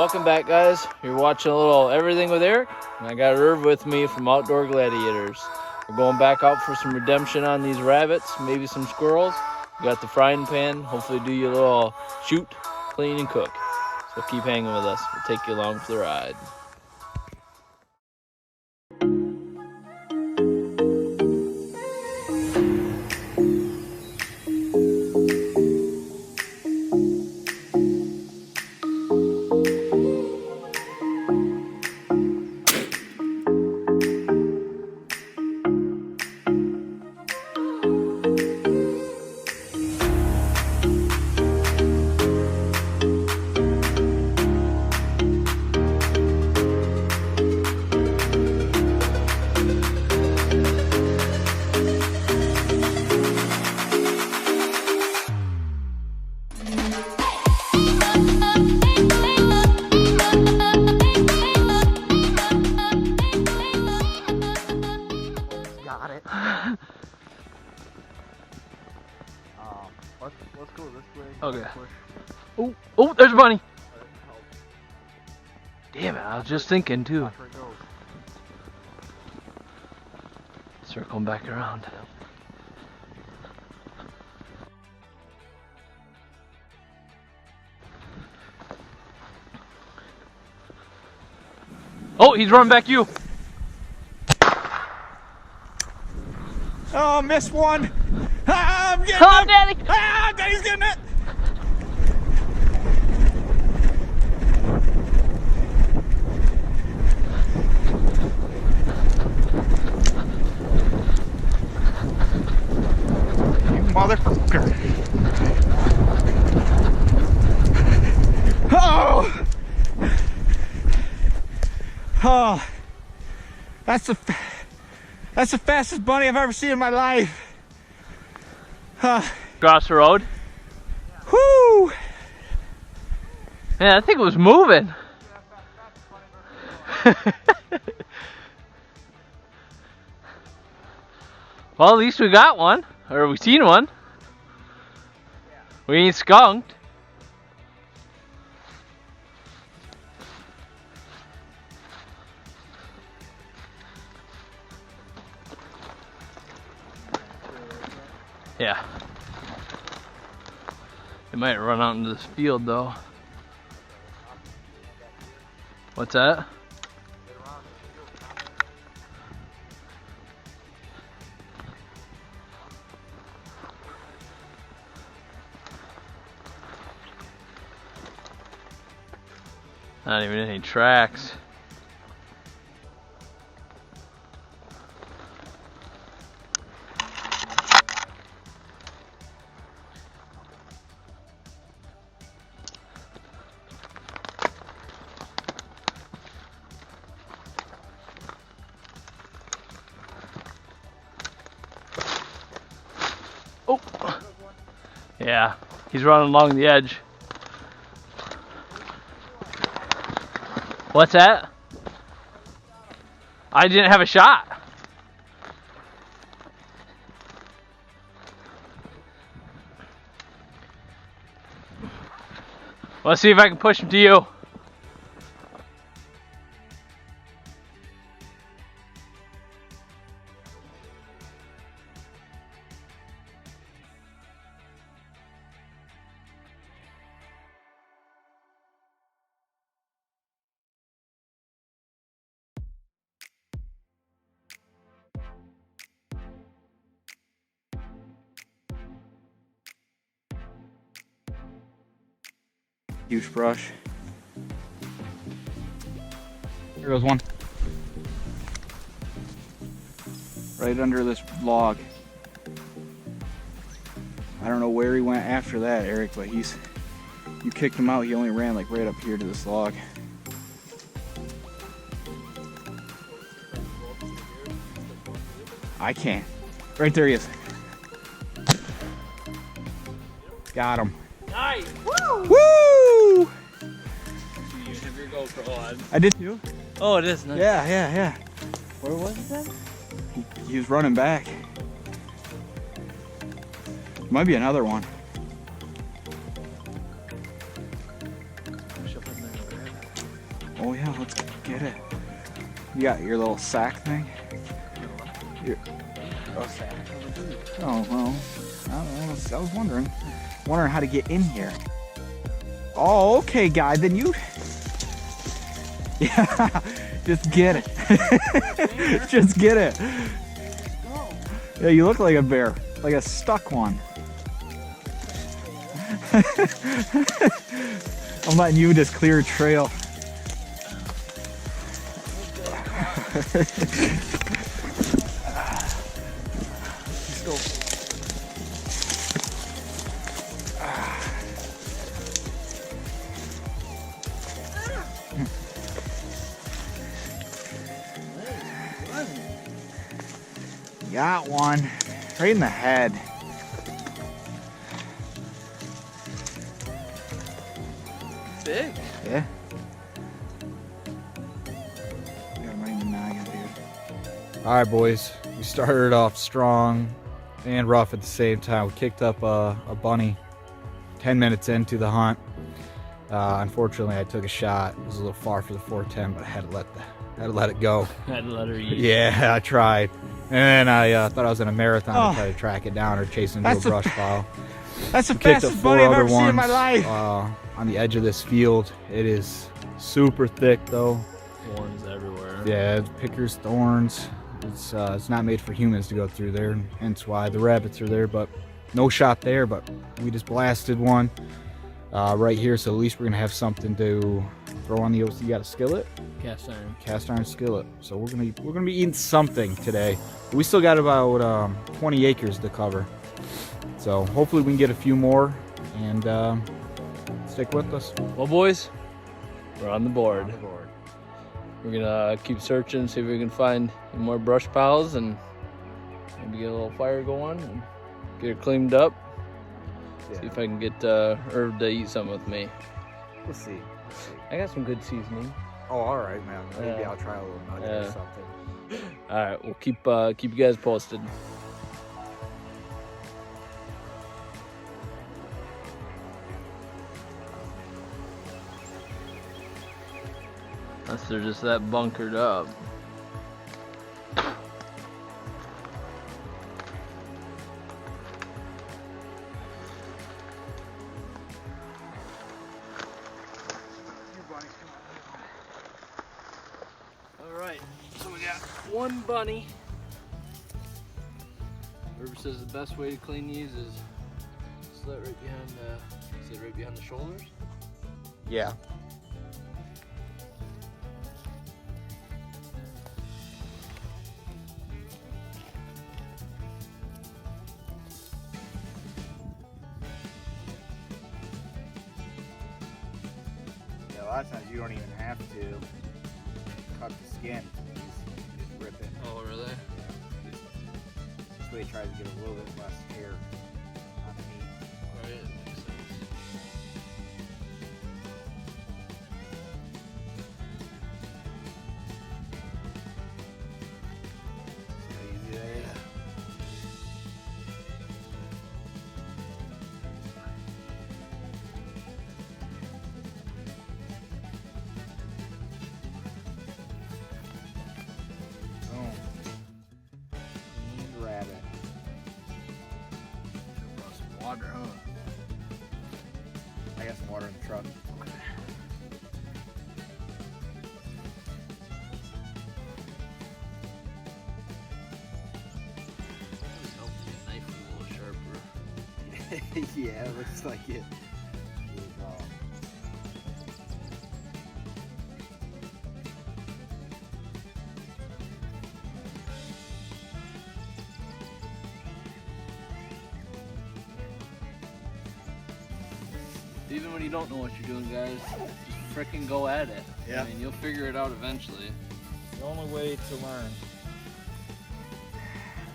Welcome back, guys. You're watching a little Everything with Eric, and I got Erv with me from Outdoor Gladiators. We're going back out for some redemption on these rabbits, maybe some squirrels. We got the frying pan. Hopefully do you a little shoot, clean, and cook. So keep hanging with us. We'll take you along for the ride. Let's go this way. Okay. Oh, there's a bunny. Damn it, I was just thinking too. Circling back around. Oh, he's running back you. Oh, missed one. Ah, I'm getting Come on, it. Daddy. Ah, Daddy's getting it. You motherfucker. Oh. Oh. That's the fastest bunny I've ever seen in my life. Across the road. Whoo! Yeah, I think it was moving. Well, at least we got one, or we seen one. We ain't skunked. Yeah. It might run out into this field though. What's that? Not even any tracks. Oh, yeah, he's running along the edge. What's that? I didn't have a shot. Let's see if I can push him to you. Huge brush. There goes one. Right under this log. I don't know where he went after that, Eric, but you kicked him out. He only ran like right up here to this log. I can't. Right there he is. Got him. Nice. Woo! Woo! You have your GoPro on. I did too. Oh, it is nice. Yeah. Where was it then? He was running back. Might be another one. Push up in there and grab it. Oh yeah, let's get it. You got your little sack thing? Oh, well, I was wondering how to get in here. Oh, okay, guy, then you... Yeah, just get it. Just get it. Yeah, you look like a bear, like a stuck one. I'm letting you just clear a trail. Got one right in the head. Big. Yeah. Got him right in the noggin, dude. All right, boys. We started off strong and rough at the same time. We kicked up a bunny 10 minutes into the hunt. Unfortunately, I took a shot. It was a little far for the 410, but I had to let it go. Had to let her eat. Yeah, I tried. And I thought I was in a marathon to try to track it down or chase into a brush pile. That's the Picked up fastest 4 bunny I've other ever seen in ones my life. on the edge of this field. It is super thick, though. Thorns everywhere. Yeah, it's pickers, thorns. It's not made for humans to go through there, hence why the rabbits are there. But no shot there. But we just blasted one right here, so at least we're gonna have something to throw on the. You got a skillet? Cast iron skillet. So we're gonna be eating something today. We still got about 20 acres to cover. So hopefully we can get a few more and stick with us. Well, boys, we're on the board. We're gonna keep searching, see if we can find any more brush piles and maybe get a little fire going and get it cleaned up. See if I can get Erv to eat something with me. We'll see. I got some good seasoning. Oh, all right, man. Maybe Yeah. I'll try a little nugget or something. All right, we'll keep you guys posted. Unless they're just that bunkered up. All right, so we got one bunny. Erv says the best way to clean these is slit right behind the shoulders. Yeah. Yeah, a lot of times you don't even have to cut the skin. You just rip it. Oh, really? This way it tries to get a little bit less hair on the meat. Right, that makes sense. See how easy that is? Boom. Clean rabbit. Brought some water, huh? I got some water in the truck. Always helps get a knife a little sharper. Yeah, it looks like it. Even when you don't know what you're doing, guys, just frickin' go at it. Yep. I mean, you'll figure it out eventually. The only way to learn.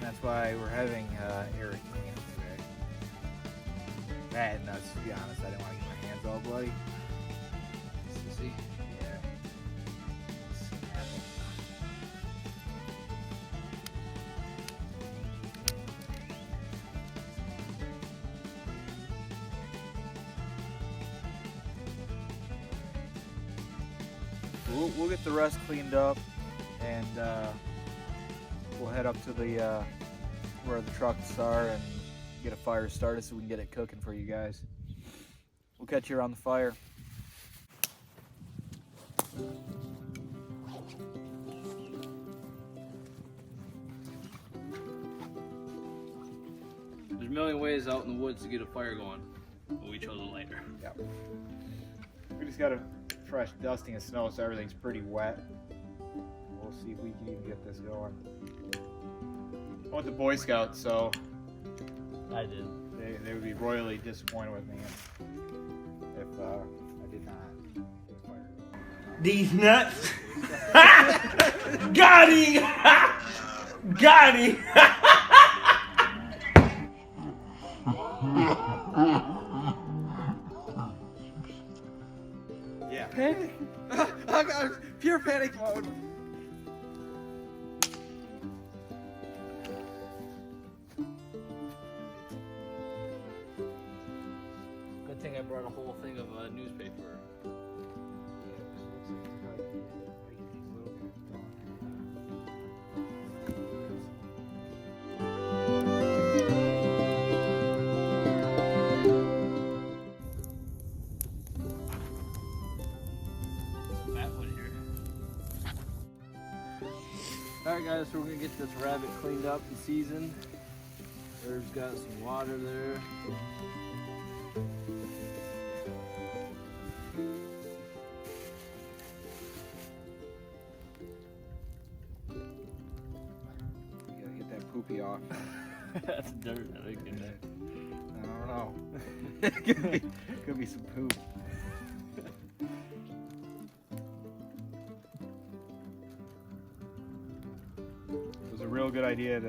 That's why we're having Eric clean today. That and us, to be honest, I didn't want to get my hands all bloody. See? Yeah. Apple. we'll get the rest cleaned up, and we'll head up to the where the trucks are and get a fire started so we can get it cooking for you guys. We'll catch you around the fire. There's a million ways out in the woods to get a fire going, but we chose a lighter. Yep. We just got a fresh dusting of snow, so everything's pretty wet. We'll see if we can even get this going. I went to Boy Scouts, so I did. they would be royally disappointed with me if I did not get a fire. These nuts. Got him. Got him. Yeah. Panic. I got pure panic mode. Good thing I brought a whole thing of newspaper. Alright guys, so we're gonna get this rabbit cleaned up and seasoned. Erv's got some water there. You gotta get that poopy off. That's dirt, I think, in there. I don't know. could be some poop. It was a real good idea.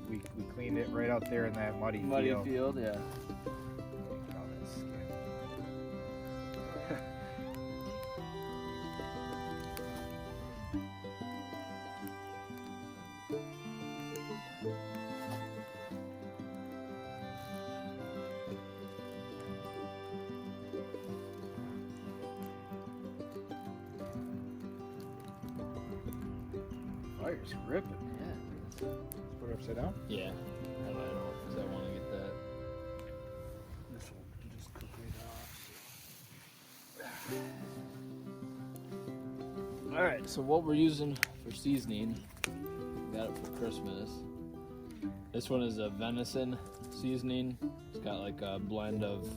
We cleaned it right out there in that muddy field. Yeah. Get all that skin. Fire's ripping. Yeah. Put it upside down. Yeah. I don't know, because I want to get that. This one can just cook right off. Alright, so what we're using for seasoning, we got it for Christmas. This one is a venison seasoning. It's got like a blend of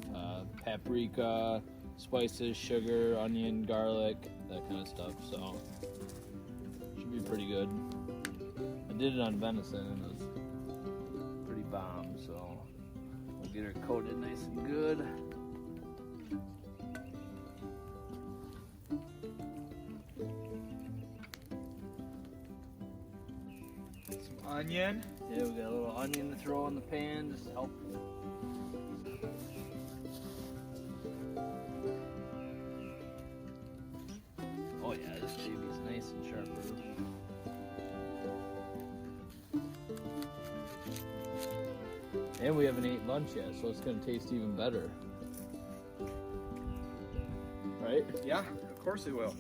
paprika, spices, sugar, onion, garlic, that kind of stuff. So should be pretty good. I did it on venison and it was pretty bomb, so we'll get her coated nice and good. Some onion. Yeah, we got a little onion to throw in the pan, just to help. Oh yeah, this baby's nice and sharp. And we haven't ate lunch yet, so it's gonna taste even better. Right? Yeah, of course it will.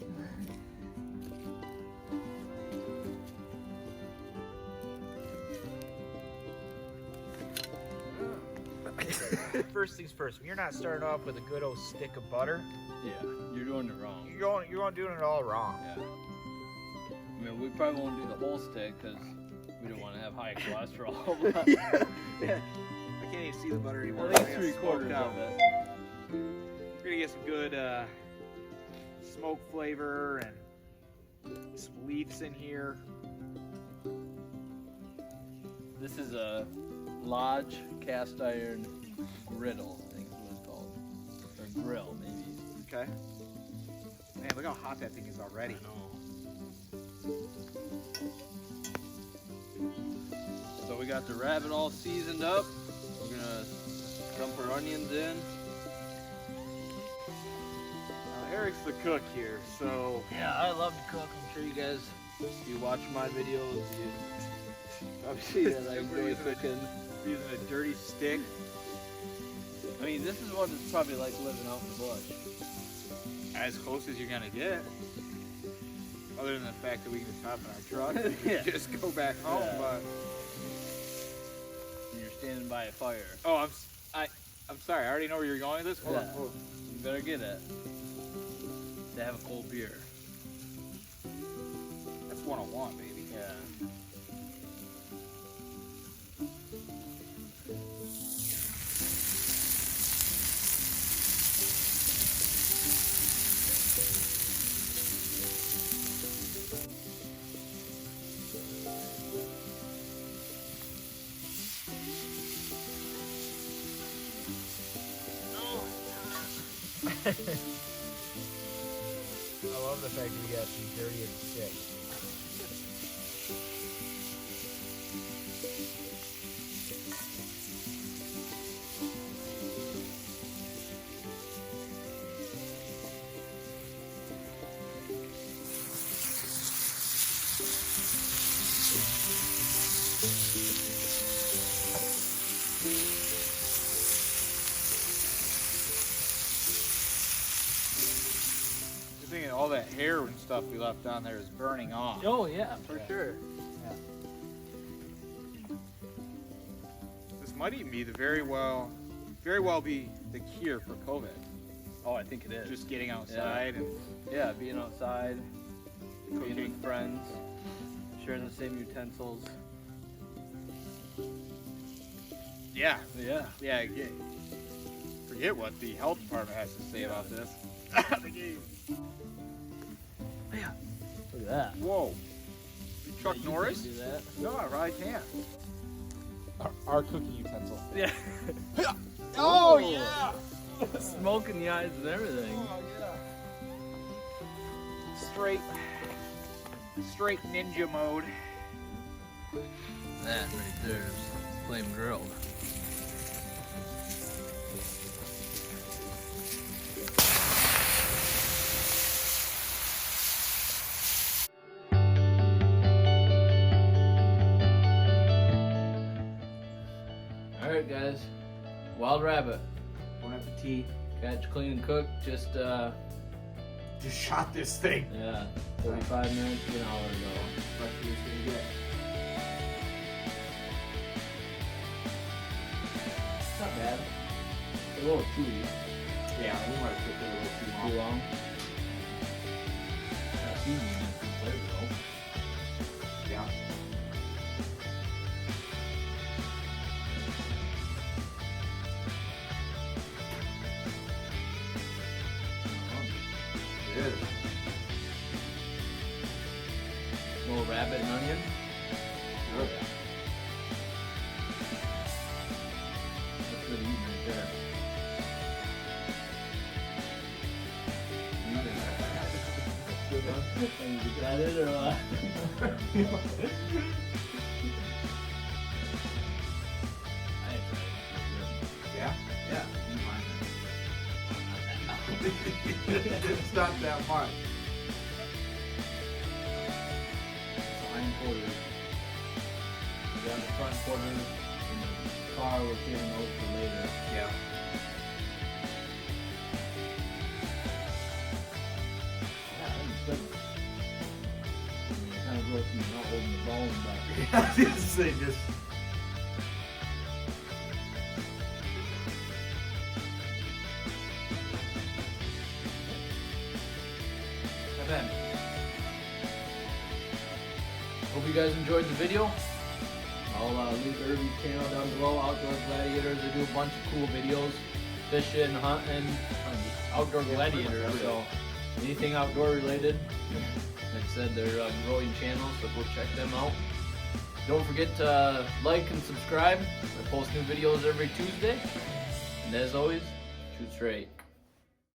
First things first, when you're not starting off with a good old stick of butter, Yeah, you're doing it wrong. you're doing it all wrong. Yeah. I mean, we probably won't do the whole stick because we don't want to have high cholesterol. But Yeah. I can't even see the butter anymore. at least I got 3/4 smoked out. of it. We're gonna get some good smoke flavor and some leaves in here. This is a Lodge cast iron griddle, I think is what it's called. Or grill, maybe. Okay. Man, look how hot that thing is already. I know. So we got the rabbit all seasoned up. We're gonna dump our onions in. Eric's the cook here, so Yeah, I love to cook. I'm sure you guys, if you watch my videos, you probably see that I enjoy cooking. using a dirty stick. I mean, this is what it's probably like living out in the bush. As close as you're gonna get. Other than the fact that we can just hop in our truck and Yeah. just go back home. Yeah. But You're standing by a fire. oh, I'm sorry. I already know where you're going with this. Hold Yeah. on. You better get it. To have a cold beer. That's 101, baby. Yeah. I love the fact that we got some dirty and sick. You're thinking all that hair and stuff we left on there is burning off. Oh yeah, for Yeah. sure. This might even be the very well be the cure for COVID. Oh, I think it is. Just getting outside and yeah, being outside, being cooking. with friends, sharing the same utensils. Yeah, Yeah. yeah. Forget what the health department has to say about this. The game. Look at that. Whoa. Chuck You Norris? can't do that. No, I really can't. Our cooking utensil. Yeah. Oh yeah. Smoke in the eyes and everything. Oh yeah. Straight ninja mode. That right there is flame grilled. Alright guys, wild rabbit. Bon appetit. Catch, clean, and cook. Just Just shot this thing. yeah, 45 minutes to an hour ago. Let's see what it's gonna get. It's not bad. It's a little chewy. Yeah, we might have cooked it a little too Too long. long. Got seasoning in it, good flavor though. Yeah. It is. Little rabbit and onion. Good. That's good eating right there. Good one. You got it or what? Yeah? Yeah. You mind it. It's not that much. Hind quarters. We got the front quarters in the car. We're saving those for later. Yeah. Yeah, it's good. I mean, it's kind of gross when you're not holding the bone, but I didn't say just. and then hope you guys enjoyed the video. I'll leave Erv's channel down below, Outdoor Gladiators. They do a bunch of cool videos, fishing, hunting, outdoor gladiators. So anything outdoor related, like I said, they're a growing channel, so go check them out. Don't forget to like and subscribe. I post new videos every Tuesday. And as always, shoot straight.